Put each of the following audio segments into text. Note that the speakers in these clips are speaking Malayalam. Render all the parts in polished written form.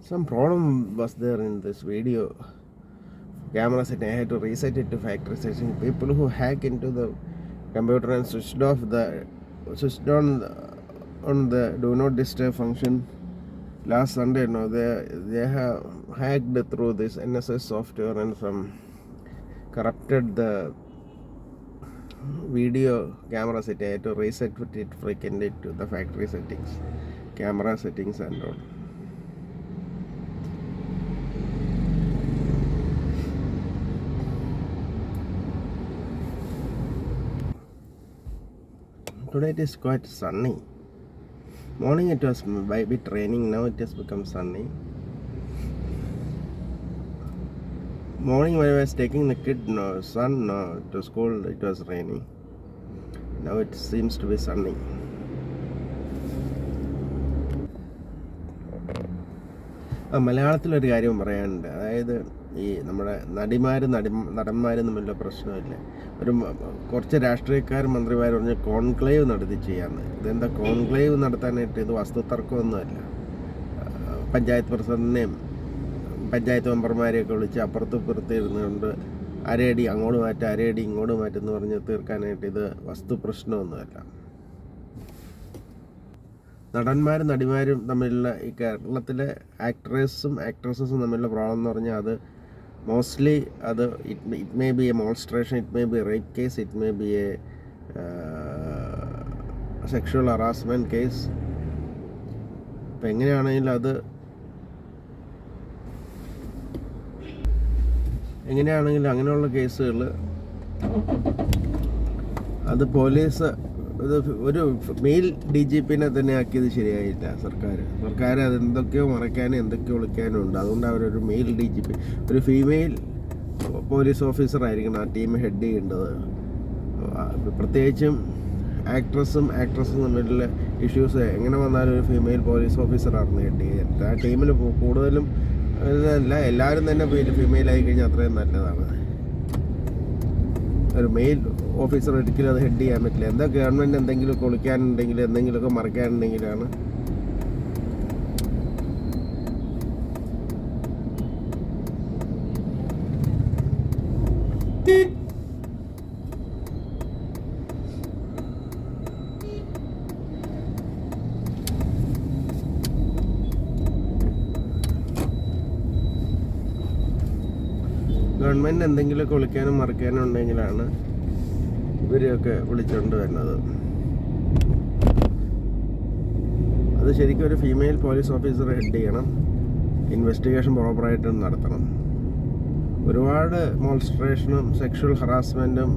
Some problem was there in this video. Camera setting, I had to reset it to factory setting. People who hack into the computer and switched on the do not disturb function last Sunday. No, they have hacked through this NSS software and corrupted the video camera setting. I had to reset it frequently to the factory settings, camera settings and all. Today it is quite sunny. Morning it was a bit raining, now it has become sunny. Morning when I was taking the son to school, it was raining. Now it seems to be sunny. മലയാളത്തിലൊരു കാര്യം പറയാനുണ്ട്. അതായത് ഈ നമ്മുടെ നടന്മാരും തമ്മിലുള്ള പ്രശ്നമില്ല. കുറച്ച് രാഷ്ട്രീയക്കാരും മന്ത്രിമാരും പറഞ്ഞ് കോൺക്ലേവ് നടത്തി ചെയ്യാമെന്ന്. ഇതെന്താ കോൺക്ലേവ് നടത്താനായിട്ട്? ഇത് വസ്തുതർക്കമൊന്നുമല്ല. പഞ്ചായത്ത് പ്രസിഡന്റിനെയും പഞ്ചായത്ത് മെമ്പർമാരെയൊക്കെ വിളിച്ച് അപ്പുറത്ത് ഇരുന്നുകൊണ്ട് അരയടി അങ്ങോട്ട് മാറ്റുക, അരയടി ഇങ്ങോട്ട് മാറ്റുമെന്ന് പറഞ്ഞ് തീർക്കാനായിട്ട് ഇത് വസ്തു പ്രശ്നമൊന്നുമല്ല. നടന്മാരും നടിമാരും തമ്മിലുള്ള ഈ കേരളത്തിലെ ആക്ട്രസും തമ്മിലുള്ള പ്രോബ്ലം എന്ന് പറഞ്ഞാൽ അത് മോസ്റ്റ്ലി അത് it may be a molestation, it may be a rape case, it may be a sexual harassment case. ഇപ്പം എങ്ങനെയാണെങ്കിലും അങ്ങനെയുള്ള കേസുകൾ അത് പോലീസ് ഒരു മെയിൽ DGPനെ തന്നെ ആക്കിയത് ശരിയായില്ല. സർക്കാർ അതെന്തൊക്കെയോ മറയ്ക്കാനും എന്തൊക്കെയോ ഒളിക്കാനും ഉണ്ട്. അതുകൊണ്ട് അവരൊരു മെയിൽ DGP, ഒരു ഫീമെയിൽ പോലീസ് ഓഫീസറായിരിക്കണം ആ ടീം ഹെഡ് ചെയ്യേണ്ടത്. പ്രത്യേകിച്ചും ആക്ട്രസും തമ്മിലുള്ള ഇഷ്യൂസ് എങ്ങനെ വന്നാലും ഒരു ഫീമെയിൽ പോലീസ് ഓഫീസറായിരുന്നു ഹെഡ് ചെയ്യേണ്ടത്. ആ ടീമിൽ കൂടുതലും എല്ലാവരും തന്നെ ഫീമെയിലായി കഴിഞ്ഞാൽ അത്രയും നല്ലതാണ്. ഒരു മെയിൽ ഓഫീസർ ഒരിക്കലും അത് ഹെഡ് ചെയ്യാൻ പറ്റില്ല. എന്താ ഗവൺമെൻറ് എന്തെങ്കിലും ഒളിക്കാനുണ്ടെങ്കിൽ എന്തെങ്കിലുമൊക്കെ മറയ്ക്കാനുണ്ടെങ്കിലാണ് ഗവൺമെൻറ് എന്തെങ്കിലുമൊക്കെ ഒളിക്കാനും മറയ്ക്കാനും ഉണ്ടെങ്കിലാണ് ഇവരെയൊക്കെ വിളിച്ചുകൊണ്ട് വരുന്നത്. അത് ശരിക്കും ഒരു ഫീമെയിൽ പോലീസ് ഓഫീസർ ഹെഡ് ചെയ്യണം. ഇൻവെസ്റ്റിഗേഷൻ പ്രോപ്പറായിട്ട് നടത്തണം. ഒരുപാട് മോൾസ്ട്രേഷനും സെക്ഷൽ ഹറാസ്മെൻറ്റും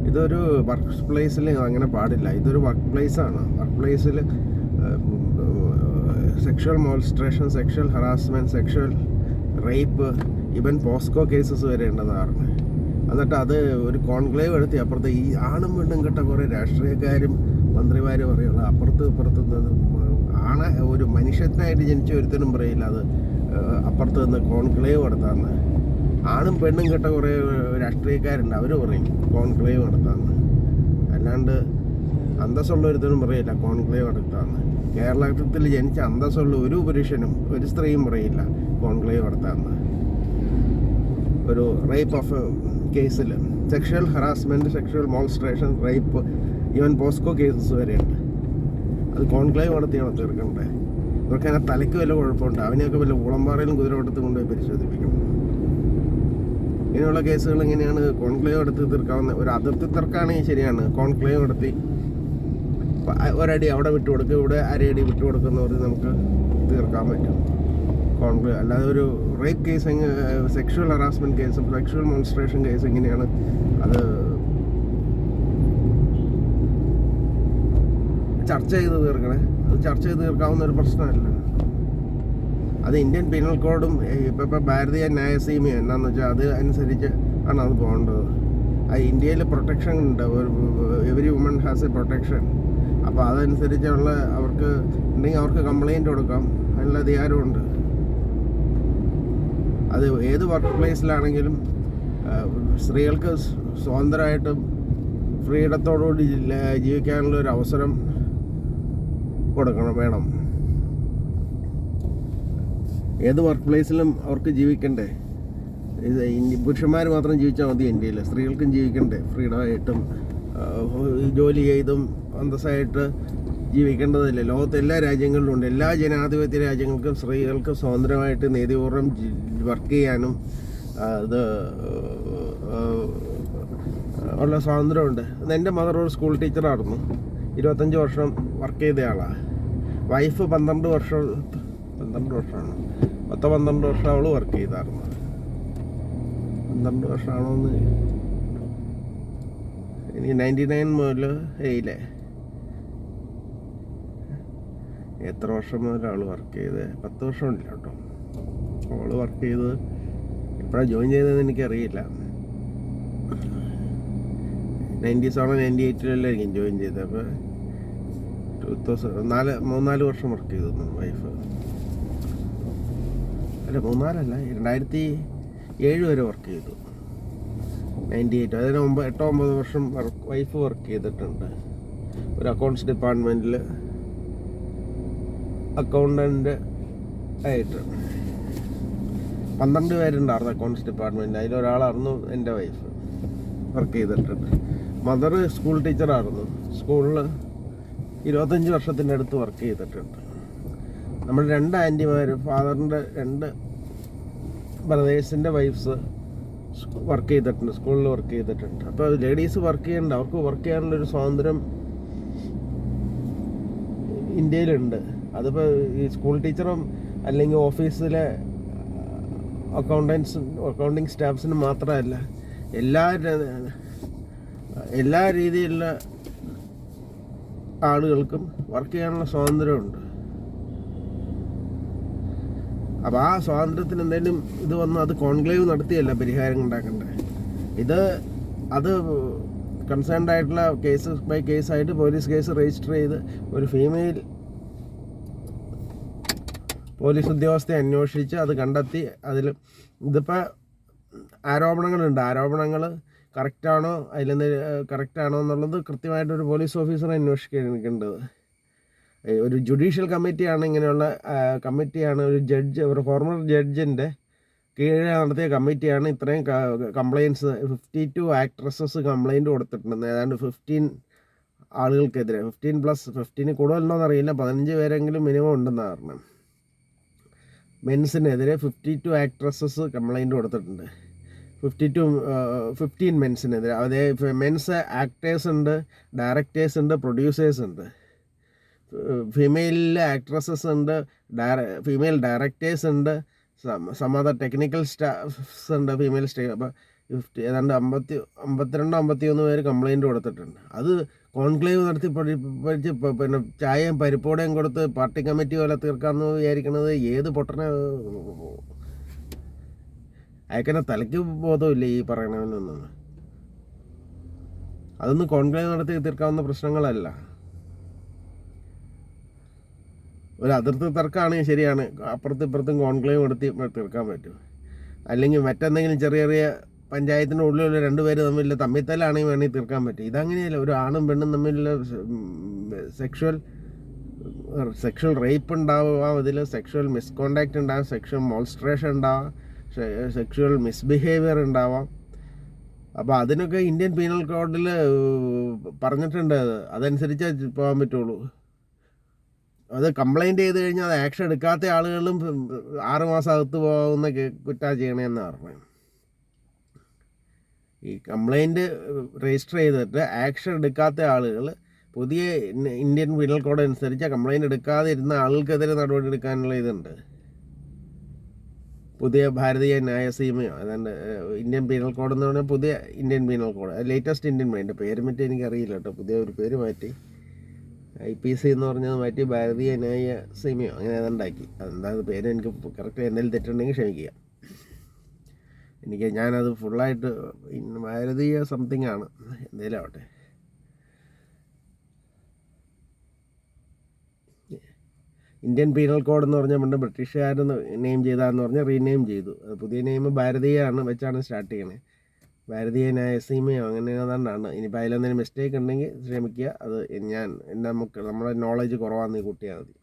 ഇതൊരു വർക്ക് പ്ലേസിൽ അങ്ങനെ പാടില്ല. ഇതൊരു വർക്ക് പ്ലേസാണ്. വർക്ക് പ്ലേസിൽ sexual molestation, sexual harassment, sexual rape, even POCSO cases വരെ ഉണ്ടെന്നാണ്. എന്നിട്ട് അത് ഒരു കോൺക്ലേവ് എടുത്തി അപ്പുറത്ത് ഈ ആണും പെണ്ണും കെട്ട കുറേ രാഷ്ട്രീയക്കാരും മന്ത്രിമാരും പറയുള്ളൂ. അപ്പുറത്ത് ഒരു മനുഷ്യനായിട്ട് ജനിച്ച ഒരുത്തനും പറയില്ല അത് അപ്പുറത്ത് നിന്ന് കോൺക്ലേവ് നടത്താമെന്ന്. ആണും പെണ്ണും കെട്ട കുറേ രാഷ്ട്രീയക്കാരുണ്ട്, അവർ പറയും കോൺക്ലേവ് നടത്താമെന്ന്. അല്ലാണ്ട് അന്തസ്സുള്ള ഒരുത്തനും പറയില്ല കോൺക്ലേവ് നടത്താമെന്ന്. കേരളത്തിൽ ജനിച്ച അന്തസ്സുള്ള ഒരു പുരുഷനും ഒരു സ്ത്രീയും പറയില്ല കോൺക്ലേവ് നടത്താമെന്ന്. ഒരു റേപ്പ് ഓഫ് കേസിൽ sexual harassment, sexual molestation, rape, even POCSO cases വരെയുണ്ട്. അത് കോൺക്ലേവ് നടത്തിയാണ് തീർക്കണ്ടേ. ഇവർക്ക് അതിനെ തലയ്ക്ക് വല്ല കുഴപ്പമുണ്ട്. അവനെയൊക്കെ വല്ല ഊളംപാറയിലും കുതിരവട്ടത്ത് കൊണ്ടുപോയി പരിശോധിപ്പിക്കണം. ഇങ്ങനെയുള്ള കേസുകൾ എങ്ങനെയാണ് കോൺക്ലേവ് നടത്തി തീർക്കാവുന്നത്? ഒരു അതിർത്തി തർക്കമാണെങ്കിൽ ശരിയാണ്, കോൺക്ലേവ് നടത്തി ഒരടി അവിടെ വിട്ടുകൊടുക്കുക, ഇവിടെ അരയടി വിട്ടുകൊടുക്കുന്നവർ നമുക്ക് തീർക്കാൻ പറ്റും കോൺക്ലേവ്. അല്ലാതെ ഒരു റേപ്പ് കേസ്, സെക്ഷുവൽ ഹറാസ്മെൻറ്റ് കേസും സെക്ഷുവൽ മോൺസ്ട്രേഷൻ കേസ് എങ്ങനെയാണ് അത് ചർച്ച ചെയ്ത് തീർക്കണേ? അത് ചർച്ച ചെയ്ത് തീർക്കാവുന്ന ഒരു പ്രശ്നമല്ല. അത് ഇന്ത്യൻ പീനൽ കോഡും ഇപ്പോൾ ഭാരതീയ ന്യായസീമ എന്താണെന്ന് വെച്ചാൽ അത് അനുസരിച്ച് ആണ് അത് പോകേണ്ടത്. ഇന്ത്യയിൽ പ്രൊട്ടക്ഷൻ ഉണ്ട്, every woman has A protection. അപ്പോൾ അതനുസരിച്ചുള്ള അവർക്ക് കംപ്ലയിൻ്റ് കൊടുക്കാം, അതിനുള്ള അധികാരമുണ്ട്. അത് ഏത് വർക്ക് പ്ലേസിലാണെങ്കിലും സ്ത്രീകൾക്ക് സ്വതന്ത്രമായിട്ടും ഫ്രീഡത്തോടുകൂടി ജീവിക്കാനുള്ള ഒരു അവസരം വേണം. ഏത് വർക്ക് പ്ലേസിലും അവർക്ക് ജീവിക്കണ്ടേ. ഇത് പുരുഷന്മാർ മാത്രം ജീവിച്ചാൽ മതി ഇന്ത്യയിൽ, സ്ത്രീകൾക്കും ജീവിക്കണ്ടേ ഫ്രീഡമായിട്ടും ജോലി ചെയ്തും അന്തസ്സായിട്ട് ജീവിക്കേണ്ടതില്ല. ലോകത്തെ എല്ലാ രാജ്യങ്ങളിലും ഉണ്ട്. എല്ലാ ജനാധിപത്യ രാജ്യങ്ങൾക്കും സ്ത്രീകൾക്ക് സ്വതന്ത്രമായിട്ട് നീതിപൂർവ്വം വർക്ക് ചെയ്യാനും ഇത് ഉള്ള സ്വാതന്ത്ര്യമുണ്ട്. എൻ്റെ മദർ ഒരു സ്കൂൾ ടീച്ചറായിരുന്നു, 25 വർഷം വർക്ക് ചെയ്ത ആളാണ്. വൈഫ് 12 വർഷമാണ് 12 വർഷം അവൾ വർക്ക് ചെയ്തായിരുന്നു. 12 വർഷമാണോന്ന് എനിക്ക് 99 മുതൽ ഏയിലെ എത്ര വർഷം മുതൽ അവൾ വർക്ക് ചെയ്ത് 10 വർഷമില്ല കേട്ടോ. അവൾ വർക്ക് ചെയ്ത് എപ്പോഴാണ് ജോയിൻ ചെയ്തതെന്ന് എനിക്കറിയില്ല. 97 98 ജോയിൻ ചെയ്തത്. അപ്പോൾ 3-4 വർഷം വർക്ക് ചെയ്തു വൈഫ്. അല്ല 3-4 അല്ല, 2007 വരെ വർക്ക് ചെയ്തു. 98 അതിന് മുമ്പ് 8-9 വർഷം വൈഫ് വർക്ക് ചെയ്തിട്ടുണ്ട്. ഒരു അക്കൗണ്ട്സ് ഡിപ്പാർട്ട്മെൻറ്റിൽ അക്കൗണ്ടൻ്റ് ആയിട്ട് 12 പേരുണ്ടായിരുന്നു അക്കൗണ്ട്സ് ഡിപ്പാർട്ട്മെൻറ്റിൽ. അതിലൊരാളായിരുന്നു എൻ്റെ വൈഫ്, വർക്ക് ചെയ്തിട്ടുണ്ട്. മദർ സ്കൂൾ ടീച്ചറായിരുന്നു, സ്കൂളിൽ 25 വർഷത്തിൻ്റെ അടുത്ത് വർക്ക് ചെയ്തിട്ടുണ്ട്. നമ്മൾ 2 ആൻറ്റിമാർ, ഫാദറിൻ്റെ 2 ബ്രദേഴ്സിൻ്റെ വൈഫ്സ് വർക്ക് ചെയ്തിട്ടുണ്ട്, സ്കൂളിൽ വർക്ക് ചെയ്തിട്ടുണ്ട്. അപ്പോൾ ലേഡീസ് വർക്ക് ചെയ്യേണ്ട, അവർക്ക് വർക്ക് ചെയ്യാനുള്ളൊരു സ്വാതന്ത്ര്യം ഇന്ത്യയിലുണ്ട്. അതിപ്പോൾ ഈ സ്കൂൾ ടീച്ചറും അല്ലെങ്കിൽ ഓഫീസിലെ അക്കൗണ്ടിങ് സ്റ്റാഫ്സിന് മാത്രമല്ല, എല്ലാ രീതിയിലുള്ള ആളുകൾക്കും വർക്ക് ചെയ്യാനുള്ള സ്വാതന്ത്ര്യമുണ്ട്. അപ്പോൾ ആ സ്വാതന്ത്ര്യത്തിന് എന്തെങ്കിലും ഇത് വന്ന് അത് കോൺക്ലേവ് നടത്തിയല്ല പരിഹാരം ഉണ്ടാക്കേണ്ടത്. അത് കൺസേൺഡ് ആയിട്ടുള്ള കേസസ് ബൈ കേസായിട്ട് പോലീസ് കേസ് രജിസ്റ്റർ ചെയ്ത് ഒരു ഫീമെയിൽ പോലീസ് ഉദ്യോഗസ്ഥയെ അന്വേഷിച്ച് അത് കണ്ടെത്തി ഇതിപ്പോൾ ആരോപണങ്ങളുണ്ട്. ആരോപണങ്ങൾ കറക്റ്റാണോ, അതിലെന്ത് കറക്റ്റാണോ എന്നുള്ളത് കൃത്യമായിട്ടൊരു പോലീസ് ഓഫീസറെ അന്വേഷിക്കേണ്ടത്. ഒരു ജുഡീഷ്യൽ കമ്മിറ്റിയാണ് ഇങ്ങനെയുള്ള കമ്മിറ്റിയാണ്. ഒരു ഫോർമർ ജഡ്ജിൻ്റെ കീഴിൽ നടത്തിയ കമ്മിറ്റിയാണ് ഇത്രയും കംപ്ലയിൻസ്. 52 ആക്ട്രസസ് കംപ്ലയിൻറ്റ് കൊടുത്തിട്ടുണ്ട്. ഏതാണ്ട് 15 ആളുകൾക്കെതിരെ, 15 കൂടുതലുണ്ടോയെന്ന് അറിയില്ല, 15 പേരെങ്കിലും മിനിമം ഉണ്ടെന്നാണ് പറഞ്ഞത്. മെൻസിനെതിരെ 52 ആക്ട്രസസ് കംപ്ലയിൻറ്റ് കൊടുത്തിട്ടുണ്ട്. 15 മെൻസിനെതിരെ. അതേ മെൻസ് ആക്ടേഴ്സ് ഉണ്ട്, ഡയറക്ടേഴ്സ് ഉണ്ട്, പ്രൊഡ്യൂസേഴ്സ് ഉണ്ട്. ഫീമെയിൽ ആക്ട്രസസ് ഉണ്ട്, ഫീമെയിൽ ഡയറക്ടേഴ്സ് ഉണ്ട്, സം അതർ ടെക്നിക്കൽ സ്റ്റാഫ്സ് ഉണ്ട്, ഫീമെയിൽ അപ്പോൾ ഏതാണ്ട് 52-53 പേര് കംപ്ലയിൻറ്റ് കൊടുത്തിട്ടുണ്ട്. അത് കോൺക്ലേവ് നടത്തി പഠിച്ച് പിന്നെ ചായയും പരിപ്പോടെയും കൊടുത്ത് പാർട്ടി കമ്മിറ്റി പോലെ തീർക്കാമെന്ന് വിചാരിക്കുന്നത് ഏത് പൊട്ടനെ അയക്കന്നെ തലയ്ക്ക് ബോധമില്ല ഈ പറയണതിനൊന്നും. അതൊന്നും കോൺക്ലേവ് നടത്തി തീർക്കാവുന്ന പ്രശ്നങ്ങളല്ല. ഒരു അതിർത്തി തർക്കമാണെങ്കിൽ ശരിയാണ്, അപ്പുറത്തും ഇപ്പുറത്തും കോൺക്ലേവ് നടത്തി തീർക്കാൻ പറ്റും. അല്ലെങ്കിൽ മറ്റെന്തെങ്കിലും ചെറിയ ചെറിയ പഞ്ചായത്തിൻ്റെ ഉള്ളിലുള്ള 2 പേര് തമ്മിത്തലാണെങ്കിൽ വേണമെങ്കിൽ തീർക്കാൻ പറ്റും. ഇതങ്ങനെയല്ല. ഒരു ആണും പെണ്ണും തമ്മിലുള്ള സെക്ഷൽ റേപ്പ് ഉണ്ടാവാം, ഇതിൽ സെക്ഷൽ മിസ്കോണ്ടാക്റ്റ് ഉണ്ടാവാം, സെക്ഷൽ മോൾസ്ട്രേഷൻ ഉണ്ടാവാം, സെക്ഷൽ മിസ്ബിഹേവിയർ ഉണ്ടാവാം. അപ്പോൾ അതിനൊക്കെ ഇന്ത്യൻ പീനൽ കോഡിൽ പറഞ്ഞിട്ടുണ്ട്. അതനുസരിച്ചേ പോകാൻ പറ്റുള്ളൂ. അത് കംപ്ലയിൻറ്റ് ചെയ്ത് കഴിഞ്ഞാൽ അത് ആക്ഷൻ എടുക്കാത്ത ആളുകളും 6 മാസം അകത്ത് പോകുന്ന കുറ്റം ചെയ്യണമെന്ന് പറഞ്ഞു. ഈ കംപ്ലയിൻറ്റ് രജിസ്റ്റർ ചെയ്തിട്ട് ആക്ഷൻ എടുക്കാത്ത ആളുകൾ പുതിയ ഇന്ത്യൻ പീനൽ കോഡ് അനുസരിച്ച് കംപ്ലയിൻറ്റ് എടുക്കാതെ ഇരുന്ന ആളുകൾക്കെതിരെ നടപടി എടുക്കാനുള്ള ഇതുണ്ട്. പുതിയ ഭാരതീയ ന്യായ സീമയോ അതാണ്ട് ഇന്ത്യൻ പീനൽ കോഡ് എന്ന് പറഞ്ഞാൽ പുതിയ Indian penal code, latest Indian അതിൻ്റെ പേര് മറ്റേ എനിക്കറിയില്ല കേട്ടോ. പുതിയ ഒരു പേര് മാറ്റി IPC എന്ന് പറഞ്ഞത് മാറ്റി ഭാരതീയ ന്യായ സീമയോ അങ്ങനെ ഏതാണ്ടാക്കി. അതെന്താ പേര് എനിക്ക് കറക്റ്റ് എന്തെങ്കിലും തെറ്റുണ്ടെങ്കിൽ ക്ഷമിക്കുക. ഞാനത് ഫുള്ളായിട്ട് ഭാരതീയ സംതിങ് ആണ്, എന്തെങ്കിലും ആവട്ടെ. ഇന്ത്യൻ പീനൽ കോഡ് എന്ന് പറഞ്ഞാൽ പണ്ട് ബ്രിട്ടീഷുകാർ നെയിം ചെയ്താന്ന് പറഞ്ഞാൽ റീനെയിം ചെയ്തു. അത് പുതിയ നെയിം ഭാരതീയമാണ് വെച്ചാണ് സ്റ്റാർട്ട് ചെയ്യണേ. ഭാരതീയ ന്യായ സീമയോ അങ്ങനെ ഏതാണ്ടാണ്. ഇനിയിപ്പോൾ അതിലെന്തെങ്കിലും മിസ്റ്റേക്ക് ഉണ്ടെങ്കിൽ ക്ഷമിക്കുക. അത് നമ്മളെ നോളജ് കുറവാണെന്ന് കൂട്ടിയാൽ മതി.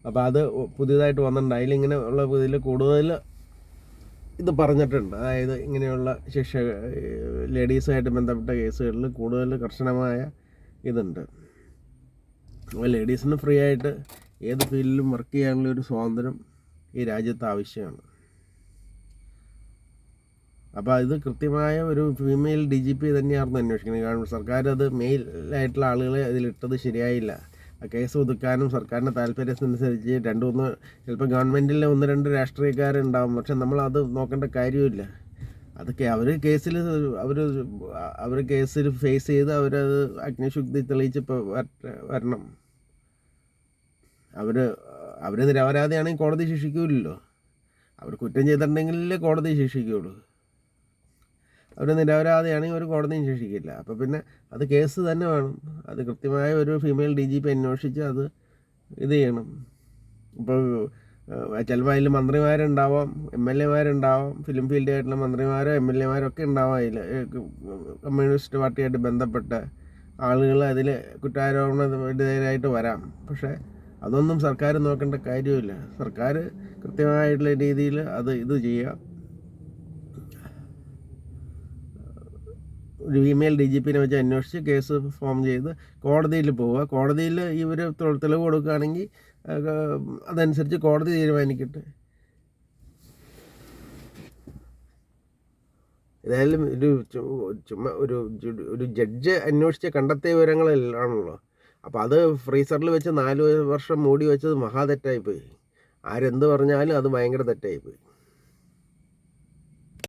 അപ്പോൾ അത് പുതിയതായിട്ട് വന്നിട്ടുണ്ട്. അതിലിങ്ങനെ ഉള്ള ഇതിൽ കൂടുതൽ ഇത് പറഞ്ഞിട്ടുണ്ട്. അതായത് ഇങ്ങനെയുള്ള ശിക്ഷ ലേഡീസുമായിട്ട് ബന്ധപ്പെട്ട കേസുകളിൽ കൂടുതൽ കർശനമായ ഇതുണ്ട്. അപ്പോൾ ലേഡീസിന് ഫ്രീ ആയിട്ട് ഏത് ഫീൽഡിലും വർക്ക് ചെയ്യാനുള്ള ഒരു സ്വാതന്ത്ര്യം ഈ രാജ്യത്ത് ആവശ്യമാണ്. അപ്പോൾ ഇത് കൃത്യമായ ഒരു ഫീമെയിൽ DGP തന്നെയായിരുന്നു അന്വേഷിക്കുന്നത്. കാരണം സർക്കാർ അത് മെയിലായിട്ടുള്ള ആളുകളെ അതിലിട്ടത് ശരിയായില്ല. ആ കേസ് ഒതുക്കാനും സർക്കാരിൻ്റെ താല്പര്യത്തിനനുസരിച്ച് 2-3 ചിലപ്പോൾ ഗവൺമെൻറ്റിലെ 1-2 രാഷ്ട്രീയക്കാരുണ്ടാവും. പക്ഷെ നമ്മളത് നോക്കേണ്ട കാര്യമില്ല. അതൊക്കെ അവർ കേസിൽ ഫേസ് ചെയ്ത് അവരത് അഗ്നിശുദ്ധി തെളിയിച്ച് വരണം. അവർ നിരപരാധിയാണെങ്കിൽ കോടതി ശിക്ഷിക്കൂലല്ലോ. അവർ കുറ്റം ചെയ്തിട്ടുണ്ടെങ്കിലേ കോടതി ശിക്ഷിക്കുകയുള്ളൂ. അവർ നിരപരാധിയാണെങ്കിൽ ഒരു കോടതിയും ശിക്ഷിക്കില്ല. അപ്പോൾ പിന്നെ അത് കേസ് തന്നെ വേണം. അത് കൃത്യമായ ഒരു ഫീമെയിൽ DGP അന്വേഷിച്ച് അത് ഇത് ചെയ്യണം. ഇപ്പോൾ ചിലപ്പോൾ അതിൽ മന്ത്രിമാരുണ്ടാവാം, MLA-മാരുണ്ടാവാം, ഫിലിം ഫീൽഡായിട്ടുള്ള മന്ത്രിമാരോ MLA-മാരോ ഒക്കെ ഉണ്ടാവാം. അതിൽ കമ്മ്യൂണിസ്റ്റ് പാർട്ടിയായിട്ട് ബന്ധപ്പെട്ട ആളുകൾ അതിൽ കുറ്റാരോപണത്തിനെതിരായിട്ട് വരാം. പക്ഷേ അതൊന്നും സർക്കാർ നോക്കേണ്ട കാര്യമില്ല. സർക്കാർ കൃത്യമായിട്ടുള്ള രീതിയിൽ ഇത് ചെയ്യുക. ഒരു ഫീമെയിൽ DGP-നെ വെച്ച് അന്വേഷിച്ച് കേസ് ഫോം ചെയ്ത് കോടതിയിൽ പോവുക. കോടതിയിൽ ഇവർ തെളിവ് കൊടുക്കുകയാണെങ്കിൽ അതനുസരിച്ച് കോടതി തീരുമാനിക്കട്ടെ. ഏതായാലും ഒരു ജഡ്ജ് അന്വേഷിച്ച് കണ്ടെത്തിയ വിവരങ്ങളാണല്ലോ. അപ്പോൾ അത് ഫ്രീസറിൽ വെച്ച് 4 വർഷം മൂടി വെച്ചത് മഹാ തെറ്റായിപ്പോയി. ആരെന്ത് പറഞ്ഞാലും അത് ഭയങ്കര തെറ്റായിപ്പോയി.